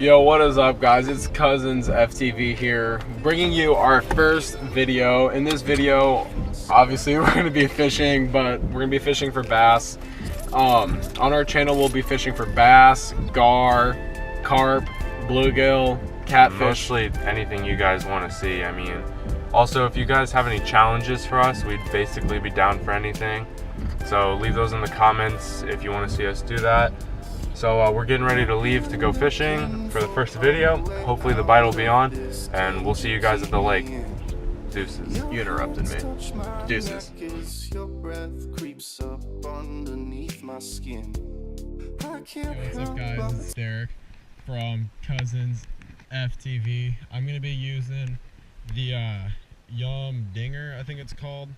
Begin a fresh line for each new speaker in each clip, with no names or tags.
Yo, what is up, guys? It's Cousins FTV here, bringing you our first video. In this video, obviously, we're going to be fishing, but we're going to be fishing for bass. On our channel, we'll be fishing for bass, gar, carp, bluegill, catfish.
Mostly anything you guys want to see. I mean, also, if you guys have any challenges for us, we'd basically be down for anything. So leave those in the comments if you want to see us do that. So we're getting ready to leave to go fishing for the first video. Hopefully the bite will be on, and we'll see you guys at the lake. Deuces.
You interrupted me. Deuces.
Your breath creeps up underneath my skin.
What's up, guys? It's Derek from Cousins FTV. I'm going to be using the Yum Dinger, I think it's called.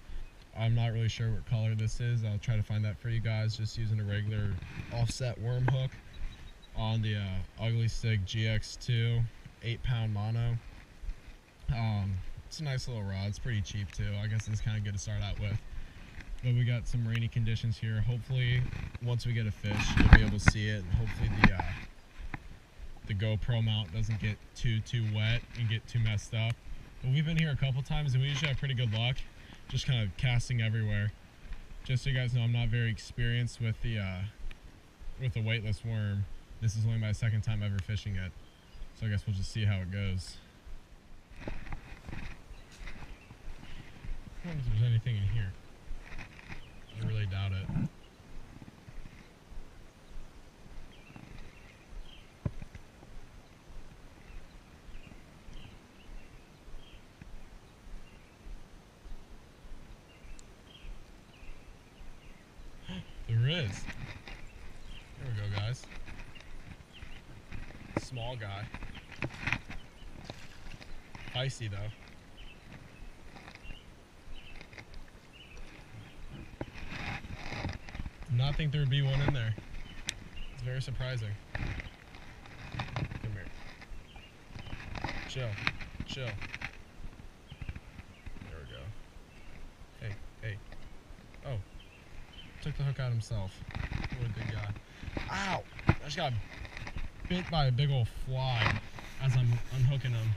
I'm not really sure what color this is. I'll try to find that for you guys. Just using a regular offset worm hook on the Ugly Stig GX2 8-pound mono. It's a nice little rod. It's pretty cheap too. I guess it's kind of good to start out with. But we got some rainy conditions here. Hopefully, once we get a fish, you'll be able to see it. And hopefully the GoPro mount doesn't get too wet and get too messed up. But we've been here a couple times and we usually have pretty good luck. Just kind of casting everywhere. Just so you guys know, I'm not very experienced with the weightless worm. This is only my second time ever fishing it, so I guess we'll just see how it goes. I wonder if there's anything in here. I really doubt it. There is. There we go, guys. Small guy. Icy though. Did not think there would be one in there. It's very surprising. Come here. Chill. Chill. There we go. Hey, hey. Oh. Took the hook out himself. What a good guy. Ow! I just got bit by a big old fly as I'm unhooking him.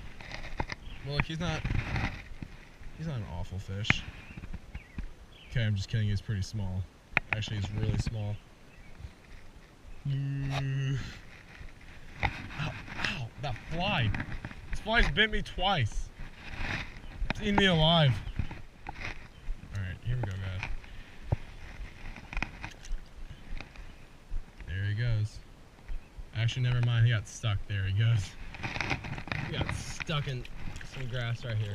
Well, look, he's not an awful fish. Okay, I'm just kidding, he's pretty small. Actually, he's really small. Ow, ow, that fly. This fly's bit me twice. It's eating me alive. Alright, here we go, guys. There he goes. Actually, never mind. He got stuck. There he goes. He got stuck in some grass right here.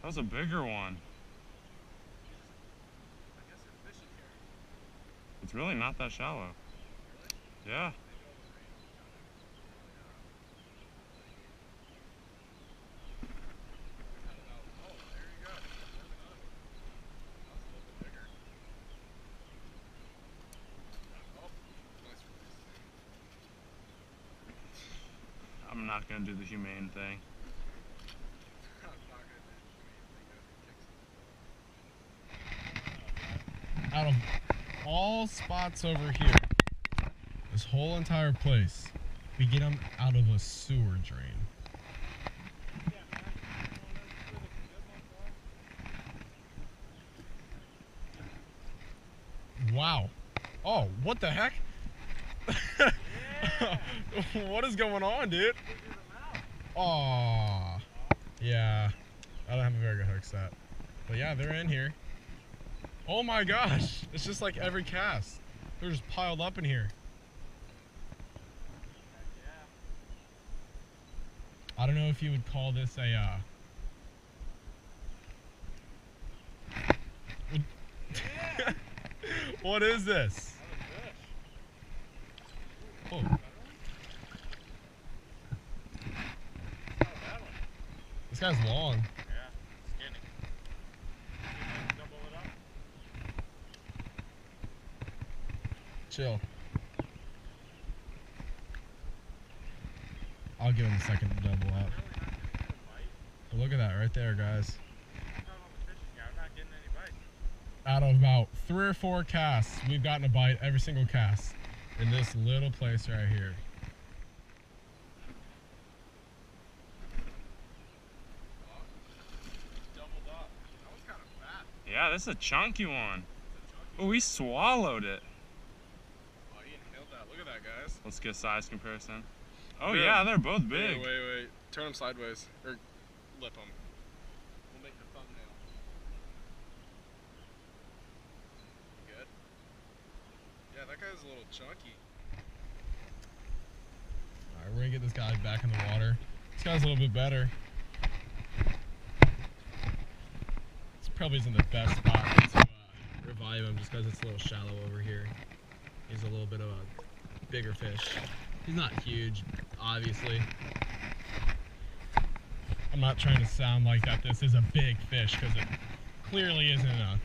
That was a bigger one. It's really not that shallow. Yeah. I'm not gonna do the humane thing.
Out of all spots over here, this whole entire place, we get them out of a sewer drain. Wow. Oh, what the heck? What is going on, dude? Aw. Yeah. I don't have a very good hook set. But yeah, they're in here. Oh my gosh. It's just like every cast. They're just piled up in here. I don't know if you would call this a What is this? Oh. This guy's long.
Yeah, skinny. Double it up.
Chill. I'll give him a second to double up. But look at that right there, guys.
I'm not getting any bites.
Out out of about 3 or 4 casts, we've gotten a bite every single cast in this little place right here.
Yeah, this is a chunky one. Oh, we swallowed it.
Oh, he inhaled that. Look at that, guys.
Let's get a size comparison. Oh
Good.
yeah, they're both big.
Wait. Turn them sideways. Or lip them. We'll make the thumbnail. Good? Yeah, that guy's a little chunky. Alright, we're gonna get this guy back in the water. This guy's a little bit better. This probably isn't the best spot to revive him just because it's a little shallow over here. He's a little bit of a bigger fish. He's not huge, obviously. I'm not trying to sound like that this is a big fish because it clearly isn't a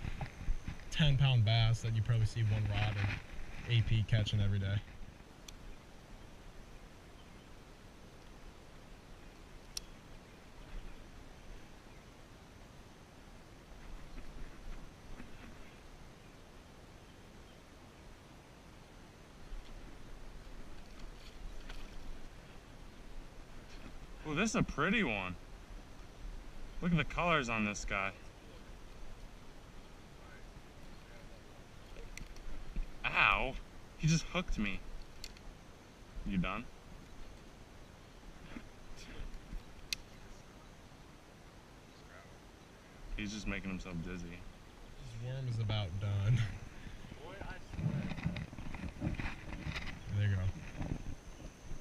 10-pound bass that you probably see one rod or AP catching every day.
Oh, this is a pretty one. Look at the colors on this guy. Ow! He just hooked me. You done? He's just making himself dizzy.
This worm is about done. There you go.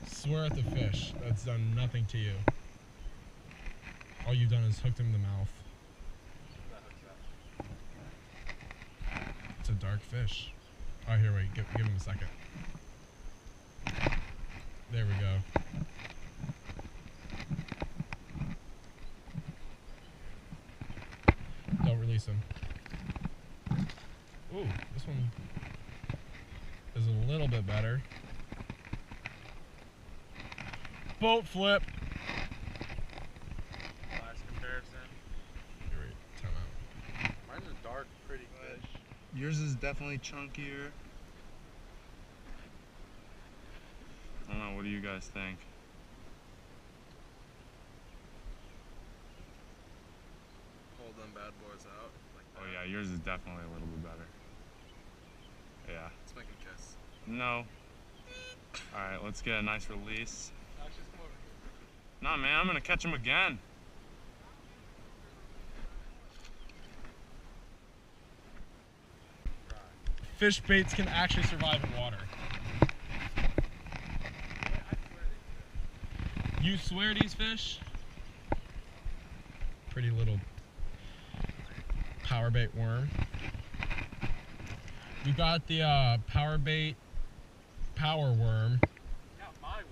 Swear at the fish. That's done nothing to you. All you've done is hooked him in the mouth. It's a dark fish. Oh, here, wait. Give him a second. There we go. Don't release him. Ooh, this one is a little bit better. Boat flip.
Last comparison.
Here, wait, time out.
Mine's a dark, pretty fish.
Yours is definitely chunkier. I don't know, what do you guys think?
Hold them bad boys out. Like
Oh yeah, yours is definitely a little bit better. Yeah.
Let's make a kiss.
No. Alright, let's get a nice release.
Actually, come over here.
Nah, man, I'm gonna catch him again.
Fish baits can actually survive in water. You swear these fish? Pretty little power bait worm. We got the power bait power worm.
Yeah, my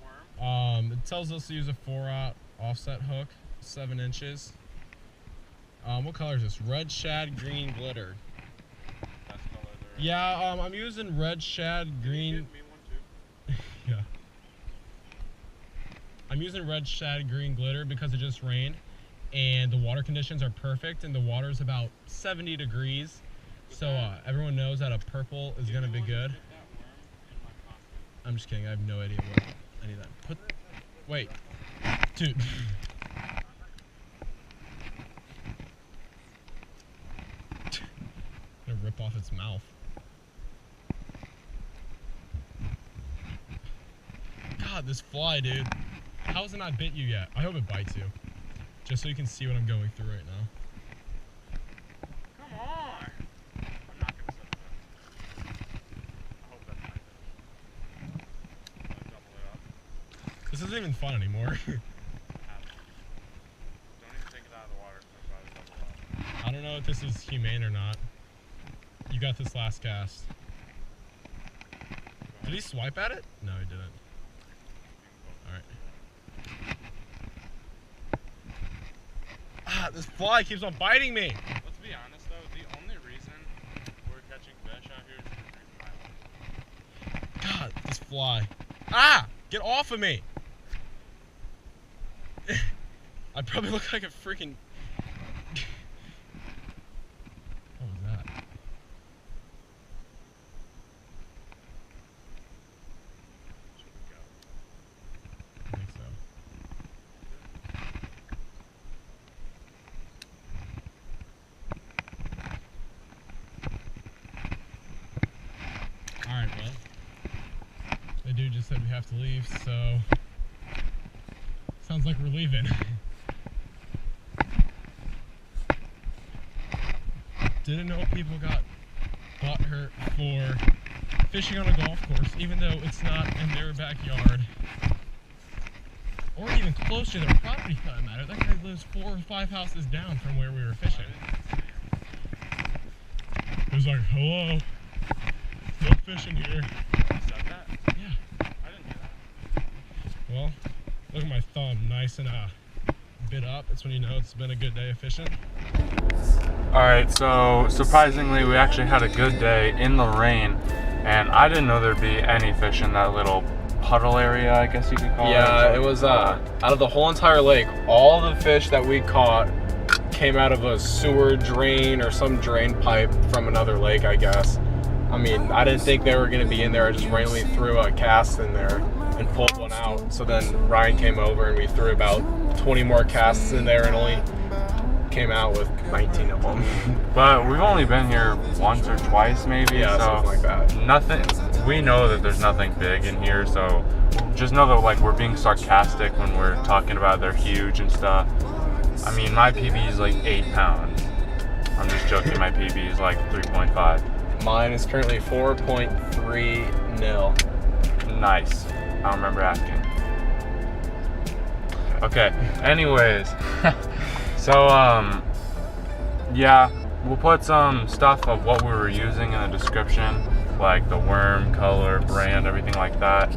worm.
It tells us to use a 4/0 offset hook, 7 inches. What color is this? Red shad, green glitter.
Best color there.
Yeah, I'm using red shad, green.
Give me one too.
Yeah. I'm using red shad green glitter because it just rained and the water conditions are perfect and the water is about 70 degrees. So everyone knows that a purple is going to be good. I'm just kidding. I have no idea what any of that. Wait. Dude. Gonna rip off its mouth. God, this fly, dude. How has it not bit you yet? I hope it bites you. Just so you can see what I'm going through right now.
Come on! I'm not gonna set that. I hope that's not good. I'm gonna double it up.
This isn't even fun anymore.
Don't even take it out of the water. I'm about to double it up.
I don't know if this is humane or not. You got this last cast. Did he swipe at it? No, he didn't. Alright. Ah, this fly keeps on biting me!
Let's be honest though, the only reason we're catching fish out here is for drinking my life.
God, this fly. Ah! Get off of me! I probably look like a freaking... What was that? just said we have to leave, so sounds like we're leaving. Didn't know people got butthurt for fishing on a golf course, even though it's not in their backyard. Or even close to their property for that matter. That guy lives 4 or 5 houses down from where we were fishing. It was like, hello, no fishing here.
Said that?
Yeah.
I didn't do that.
Well, look at my thumb, nice and bit up. That's when you know it's been a good day of fishing.
Alright, so surprisingly we actually had a good day in the rain, and I didn't know there'd be any fish in that little puddle area, I guess you could call it.
Yeah, it was out of the whole entire lake, all the fish that we caught came out of a sewer drain or some drain pipe from another lake, I guess. I mean, I didn't think they were going to be in there. I just randomly threw a cast in there and pulled one out. So then Ryan came over and we threw about 20 more casts in there and only came out with 19 of them.
But we've only been here once or twice maybe,
Yeah,
so
something like that.
nothing, we know that there's nothing big in here, so just know that like we're being sarcastic when we're talking about they're huge and stuff. I mean, my PB is like 8 pounds. I'm just joking, my PB is like 3.5.
Mine is currently 4.3 nil.
Nice. I don't remember asking. Okay, anyways. So, yeah, we'll put some stuff of what we were using in the description, like the worm, color, brand, everything like that.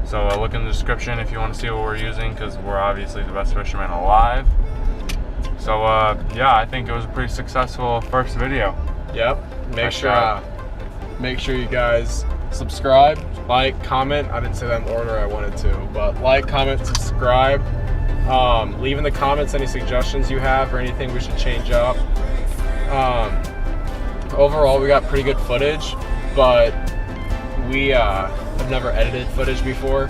So look in the description if you want to see what we're using, because we're obviously the best fishermen alive. So, yeah, I think it was a pretty successful first video.
Yep.
Nice job.
Make sure you guys subscribe, like, comment. I didn't say that in the order I wanted to, but like, comment, subscribe. Leave in the comments any suggestions you have or anything we should change up. Overall, we got pretty good footage, but we have never edited footage before,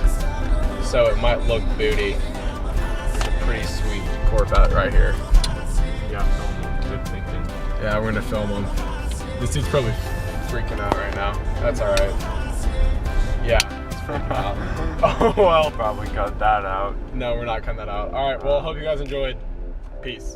so it might look booty. It's a pretty sweet Corvette right here.
Yeah, film. Good thinking.
Yeah, we're gonna film him. This dude's probably freaking out right now. That's all right. Yeah, it's freaking out. Oh well.
Probably cut that out.
No, we're not cutting that out. All right. Well, hope you guys enjoyed. Peace.